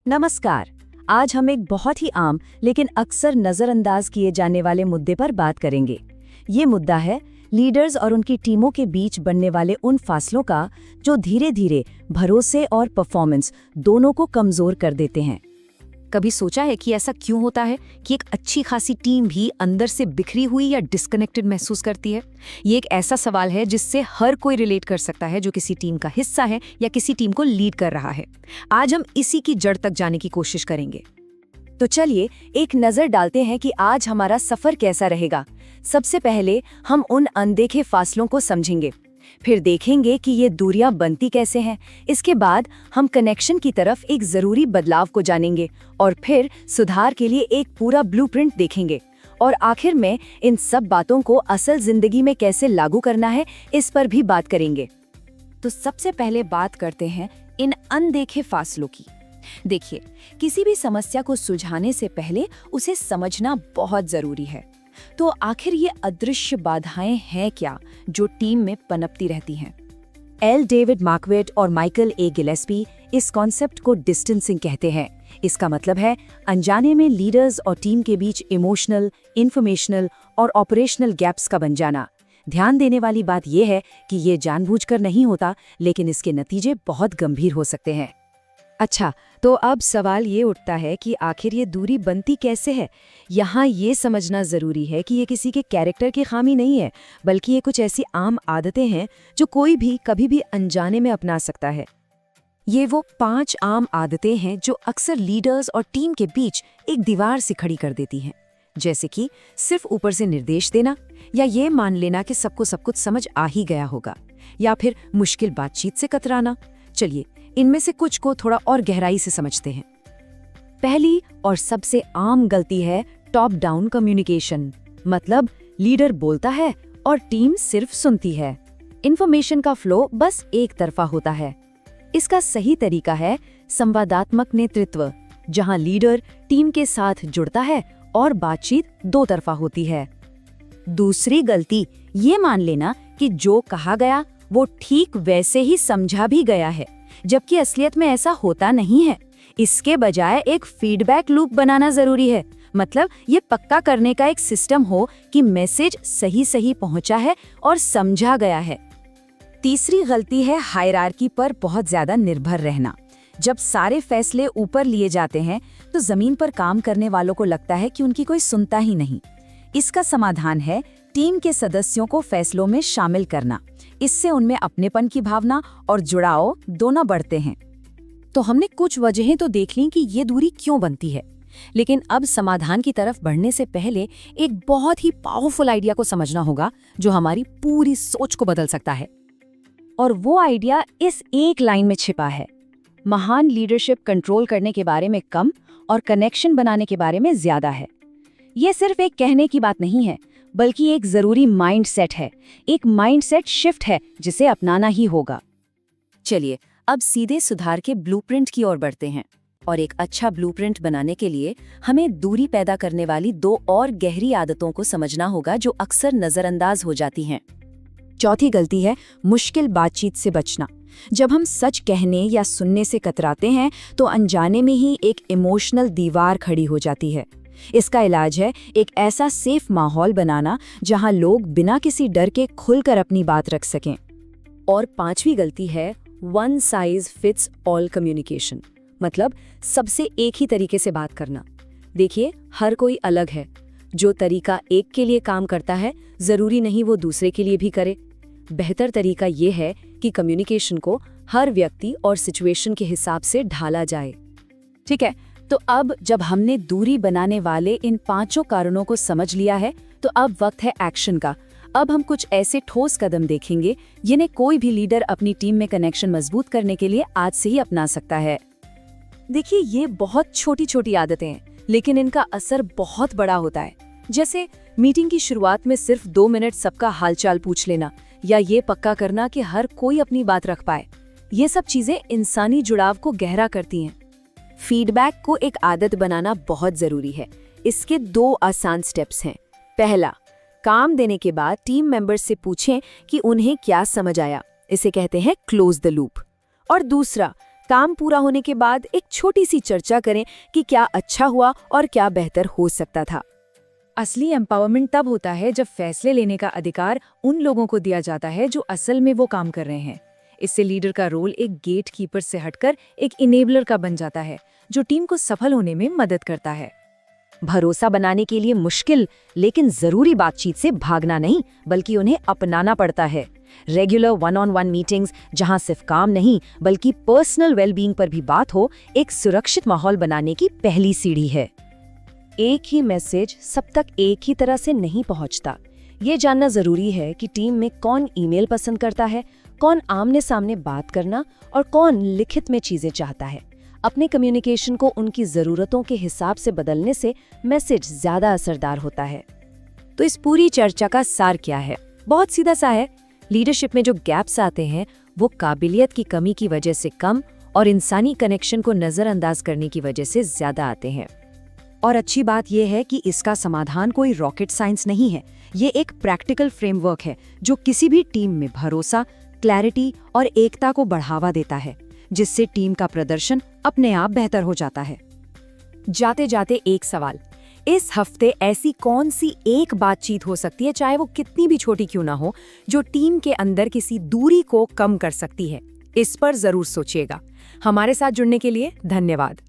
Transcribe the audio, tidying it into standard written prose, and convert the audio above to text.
नमस्कार। आज हम एक बहुत ही आम लेकिन अक्सर नज़रअंदाज किए जाने वाले मुद्दे पर बात करेंगे। ये मुद्दा है लीडर्स और उनकी टीमों के बीच बनने वाले उन फासलों का जो धीरे धीरे भरोसे और परफॉर्मेंस दोनों को कमज़ोर कर देते हैं। कभी सोचा है कि ऐसा क्यों होता है कि एक अच्छी खासी टीम भी अंदर से बिखरी हुई या डिस्कनेक्टेड महसूस करती है? ये एक ऐसा सवाल है जिससे हर कोई रिलेट कर सकता है जो किसी टीम का हिस्सा है या किसी टीम को लीड कर रहा है। आज हम इसी की जड़ तक जाने की कोशिश करेंगे। तो चलिए एक नज़र डालते हैं कि आज हमारा सफ़र कैसा रहेगा। सबसे पहले हम उन अनदेखे फासलों को समझेंगे, फिर देखेंगे कि ये दूरियां बनती कैसे हैं। इसके बाद हम कनेक्शन की तरफ एक ज़रूरी बदलाव को जानेंगे और फिर सुधार के लिए एक पूरा ब्लूप्रिंट देखेंगे। और आखिर में इन सब बातों को असल जिंदगी में कैसे लागू करना है, इस पर भी बात करेंगे। तो सबसे पहले बात करते हैं इन अनदेखे फासलों की। देखिए, किसी भी समस्या को सुलझाने से पहले उसे समझना बहुत ज़रूरी है। तो आखिर ये अदृश्य बाधाएं हैं क्या जो टीम में पनपती रहती हैं? एल डेविड मार्क्वेट और माइकल ए गिलेस्पी इस कॉन्सेप्ट को डिस्टेंसिंग कहते हैं। इसका मतलब है अनजाने में लीडर्स और टीम के बीच इमोशनल, इंफॉर्मेशनल और ऑपरेशनल गैप्स का बन जाना। ध्यान देने वाली बात यह है कि ये जानबूझकर नहीं होता, लेकिन इसके नतीजे बहुत गंभीर हो सकते हैं। अच्छा, तो अब सवाल ये उठता है कि आखिर ये दूरी बनती कैसे है? यहाँ ये समझना ज़रूरी है कि ये किसी के कैरेक्टर की खामी नहीं है, बल्कि ये कुछ ऐसी आम आदतें हैं जो कोई भी कभी भी अनजाने में अपना सकता है। ये वो 5 आम आदतें हैं जो अक्सर लीडर्स और टीम के बीच एक दीवार से खड़ी कर देती हैं। जैसे कि सिर्फ ऊपर से निर्देश देना, या ये मान लेना कि सबको सब कुछ समझ आ ही गया होगा, या फिर मुश्किल बातचीत से कतराना। चलिए इनमें से कुछ को थोड़ा और गहराई से समझते हैं। पहली और सबसे आम गलती है टॉप डाउन कम्युनिकेशन। मतलब लीडर बोलता है और टीम सिर्फ सुनती है। इन्फॉर्मेशन का फ्लो बस एक तरफा होता है। इसका सही तरीका है संवादात्मक नेतृत्व, जहां लीडर टीम के साथ जुड़ता है और बातचीत 2 तरफा होती है। दूसरी गलती ये मान लेना कि जो कहा गया वो ठीक वैसे ही समझा भी गया है, जबकि असलियत में ऐसा होता नहीं है। इसके बजाय एक फीडबैक लूप बनाना जरूरी है। मतलब ये पक्का करने का एक सिस्टम हो कि मैसेज सही सही पहुंचा है और समझा गया है। तीसरी गलती है हायरार्की पर बहुत ज्यादा निर्भर रहना। जब सारे फैसले ऊपर लिए जाते हैं तो जमीन पर काम करने वालों को लगता है कि उनकी कोई सुनता ही नहीं। इसका समाधान है टीम के सदस्यों को फैसलों में शामिल करना। इससे उनमें अपनेपन की भावना और जुड़ाव दोनों बढ़ते हैं। तो हमने कुछ वजहें तो देख लीं कि ये दूरी क्यों बनती है, लेकिन अब समाधान की तरफ बढ़ने से पहले एक बहुत ही पावरफुल आइडिया को समझना होगा जो हमारी पूरी सोच को बदल सकता है। और वो आइडिया इस एक लाइन में छिपा है। महान लीडरशिप कंट्रोल करने के बारे में कम और कनेक्शन बनाने के बारे में ज्यादा है। ये सिर्फ एक कहने की बात नहीं है, बल्कि एक जरूरी माइंडसेट है, एक माइंडसेट शिफ्ट है जिसे अपनाना ही होगा। चलिए अब सीधे सुधार के ब्लूप्रिंट की ओर बढ़ते हैं। और एक अच्छा ब्लूप्रिंट बनाने के लिए हमें दूरी पैदा करने वाली 2 और गहरी आदतों को समझना होगा जो अक्सर नजरअंदाज हो जाती हैं। चौथी गलती है मुश्किल बातचीत से बचना। जब हम सच कहने या सुनने से कतराते हैं तो अनजाने में ही एक इमोशनल दीवार खड़ी हो जाती है। इसका इलाज है एक ऐसा सेफ माहौल बनाना जहां लोग बिना किसी डर के खुलकर अपनी बात रख सकें। और 5वीं गलती है one size fits all communication. मतलब सबसे एक ही तरीके से बात करना। देखिए, हर कोई अलग है। जो तरीका एक के लिए काम करता है जरूरी नहीं वो दूसरे के लिए भी करे। बेहतर तरीका ये है कि कम्युनिकेशन को हर व्यक्ति और सिचुएशन के हिसाब से ढाला जाए। ठीक है, तो अब जब हमने दूरी बनाने वाले इन 5 कारणों को समझ लिया है तो अब वक्त है एक्शन का। अब हम कुछ ऐसे ठोस कदम देखेंगे जिन्हें कोई भी लीडर अपनी टीम में कनेक्शन मजबूत करने के लिए आज से ही अपना सकता है। देखिए, ये बहुत छोटी छोटी आदतें हैं, लेकिन इनका असर बहुत बड़ा होता है। जैसे मीटिंग की शुरुआत में सिर्फ 2 मिनट सबका हालचाल पूछ लेना, या ये पक्का करना कि हर कोई अपनी बात रख पाए। ये सब चीजें इंसानी जुड़ाव को गहरा करती हैं। फीडबैक को एक आदत बनाना बहुत जरूरी है। इसके 2 आसान स्टेप्स हैं। पहला, काम देने के बाद टीम मेंबर्स से पूछें कि उन्हें क्या समझ आया। इसे कहते हैं क्लोज द लूप। और दूसरा, काम पूरा होने के बाद एक छोटी सी चर्चा करें कि क्या अच्छा हुआ और क्या बेहतर हो सकता था। असली एम्पावरमेंट तब होता है जब फैसले लेने का अधिकार उन लोगों को दिया जाता है जो असल में वो काम कर रहे हैं। इससे लीडर का रोल एक गेट कीपर से हटकर एक इनेबलर का बन जाता है, जो टीम को सफल होने में मदद करता है। भरोसा बनाने के लिए मुश्किल लेकिन जरूरी बातचीत से भागना नहीं, बल्कि उन्हें अपनाना पड़ता है। रेगुलर वन-ऑन-वन मीटिंग्स, जहां सिर्फ काम नहीं बल्कि पर्सनल वेलबींग पर भी बात हो, एक सुरक्षित माहौल बनाने की पहली सीढ़ी है। एक ही मैसेज सब तक एक ही तरह से नहीं पहुंचता। ये जानना जरूरी है कि टीम में कौन ईमेल पसंद करता है, कौन आमने सामने बात करना और कौन लिखित में चीजें चाहता है। अपने कम्युनिकेशन को उनकी जरूरतों के हिसाब से बदलने से मैसेज ज्यादा असरदार होता है। तो इस पूरी चर्चा का सार क्या है? बहुत सीधा सा है। लीडरशिप में जो गैप्स आते हैं वो काबिलियत की कमी की वजह से कम और इंसानी कनेक्शन को नजरअंदाज करने की वजह से ज्यादा आते हैं। और अच्छी बात यह है कि इसका समाधान कोई रॉकेट साइंस नहीं है। ये एक प्रैक्टिकल फ्रेमवर्क है जो किसी भी टीम में भरोसा, क्लैरिटी और एकता को बढ़ावा देता है, जिससे टीम का प्रदर्शन अपने आप बेहतर हो जाता है। जाते जाते एक सवाल, इस हफ्ते ऐसी कौन सी एक बातचीत हो सकती है, चाहे वो कितनी भी छोटी क्यों ना हो, जो टीम के अंदर किसी दूरी को कम कर सकती है? इस पर जरूर सोचिएगा। हमारे साथ जुड़ने के लिए धन्यवाद।